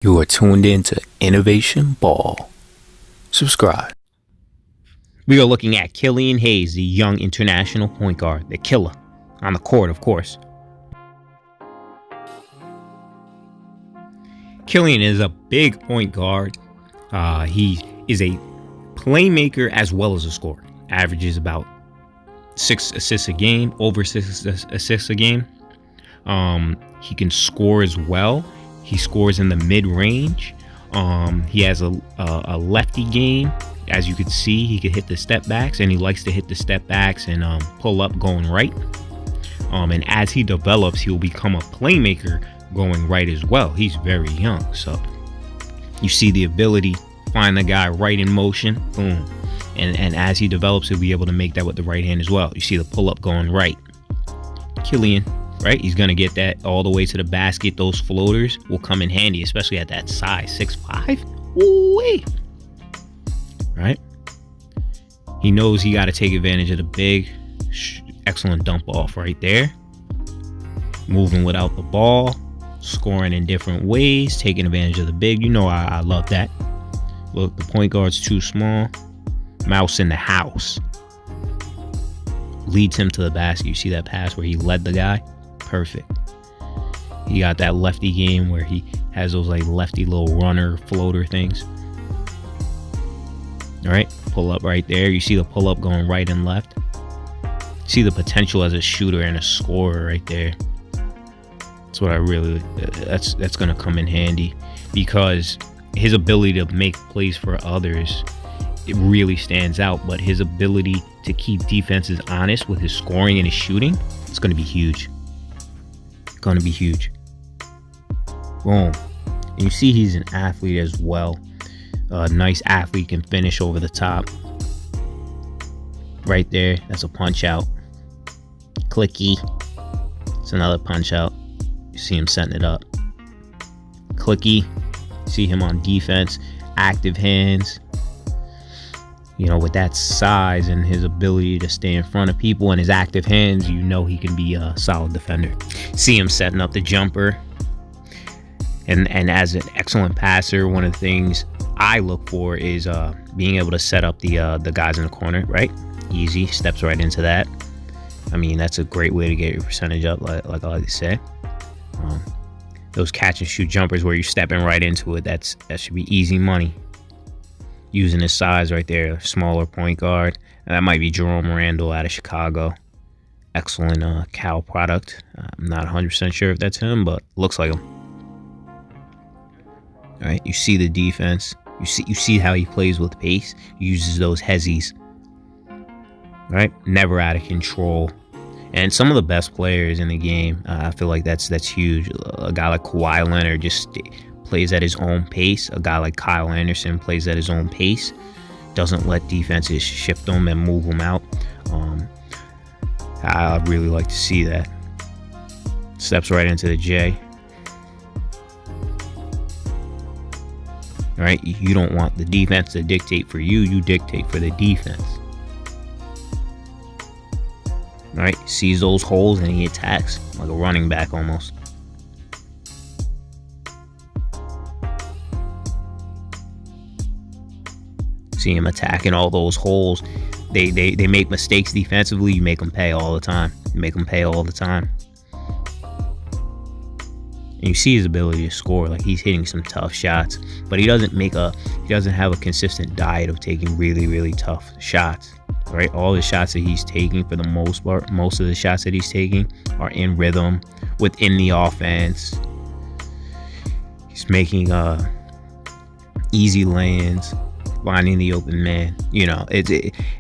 You are tuned in to Innovation Ball. Subscribe. We are looking at Killian Hayes, the young international point guard, the killer, on the court, of course. Killian is a big point guard. He is a playmaker as well as a scorer. Averages about 6 assists a game, over 6 assists a game. He can score as well. He scores in the mid-range. He has a lefty game. As you can see, he can hit the step backs, and he likes to hit the step backs and pull up going right. And as he develops, he'll become a playmaker going right as well. He's very young, so you see the ability, find the guy right in motion, boom. And as he develops, he'll be able to make that with the right hand as well. You see the pull up going right. Killian, right? He's going to get that all the way to the basket. Those floaters will come in handy, especially at that size, 6'5". Ooh-wee. Right? He knows he got to take advantage of the big, excellent dump off right there. Moving without the ball, scoring in different ways, taking advantage of the big. You know I love that. Look, the point guard's too small. Mouse in the house. Leads him to the basket. You see that pass where he led the guy? Perfect. He got that lefty game where he has those like lefty little runner floater things. All right, pull up right there. You see the pull up going right and left. See the potential as a shooter and a scorer right there. That's what I really, that's going to come in handy, because his ability to make plays for others, it really stands out. But his ability to keep defenses honest with his scoring and his shooting, it's going to be huge. Going to be huge. Boom. And you see he's an athlete as well. A nice athlete, can finish over the top. Right there, that's a punch out. Clicky. It's another punch out. You see him setting it up. Clicky. See him on defense. Active hands. You know, with that size and his ability to stay in front of people and his active hands, you know he can be a solid defender. See him setting up the jumper. And as an excellent passer, one of the things I look for is being able to set up the guys in the corner, right? Easy, steps right into that. I mean, that's a great way to get your percentage up, like I like to say. Those catch and shoot jumpers where you're stepping right into it, that should be easy money. Using his size right there, smaller point guard. And that might be Jerome Randall out of Chicago. Excellent Cal product. I'm not 100% sure if that's him, but looks like him. All right, you see the defense. You see how he plays with pace. He uses those hezzies. Right, never out of control. And some of the best players in the game, I feel like that's huge. A guy like Kawhi Leonard just plays at his own pace. A guy like Kyle Anderson plays at his own pace. Doesn't let defenses shift them and move them out. I really like to see that. Steps right into the J. All right, you don't want the defense to dictate for you. You dictate for the defense. All right, sees those holes and he attacks like a running back almost. See him attacking all those holes. They make mistakes defensively. You make them pay all the time. You make them pay all the time. And you see his ability to score. Like, he's hitting some tough shots, but he doesn't have a consistent diet of taking really, really tough shots. Right? All the shots that he's taking, for the most part, most of the shots that he's taking are in rhythm within the offense. He's making easy lands, finding the open man. You know,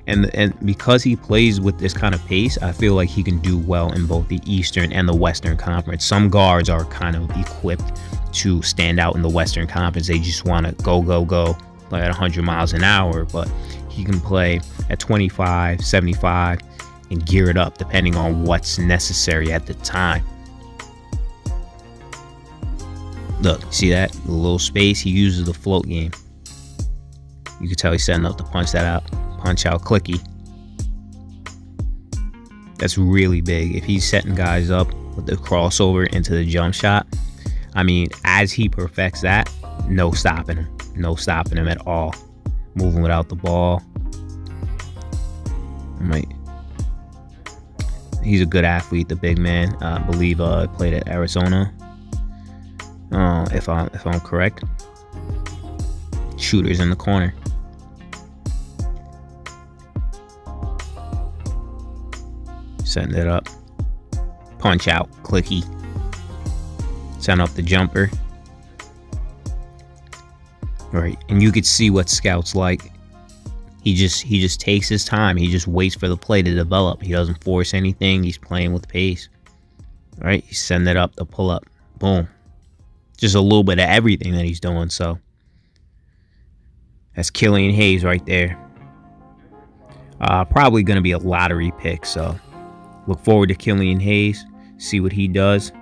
and because he plays with this kind of pace, I feel like he can do well in both the Eastern and the Western Conference. Some guards are kind of equipped to stand out in the Western Conference. They just want to go, play at 100 miles an hour, but he can play at 25, 75, and gear it up depending on what's necessary at the time. Look, see that? A little space, he uses the float game. You can tell he's setting up to punch that out. Punch out Clicky. That's really big. If he's setting guys up with the crossover into the jump shot, I mean, as he perfects that, no stopping him. No stopping him at all. Moving without the ball. He's a good athlete, the big man. I believe played at Arizona. If I'm correct. Shooters in the corner. Setting it up. Punch out. Clicky. Send up the jumper. Right. And you could see what Scout's like. He just takes his time. He just waits for the play to develop. He doesn't force anything. He's playing with pace. Right? He's sending it up, the pull up. Boom. Just a little bit of everything that he's doing. So that's Killian Hayes right there. Probably going to be a lottery pick. So look forward to Killian Hayes. See what he does.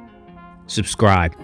Subscribe.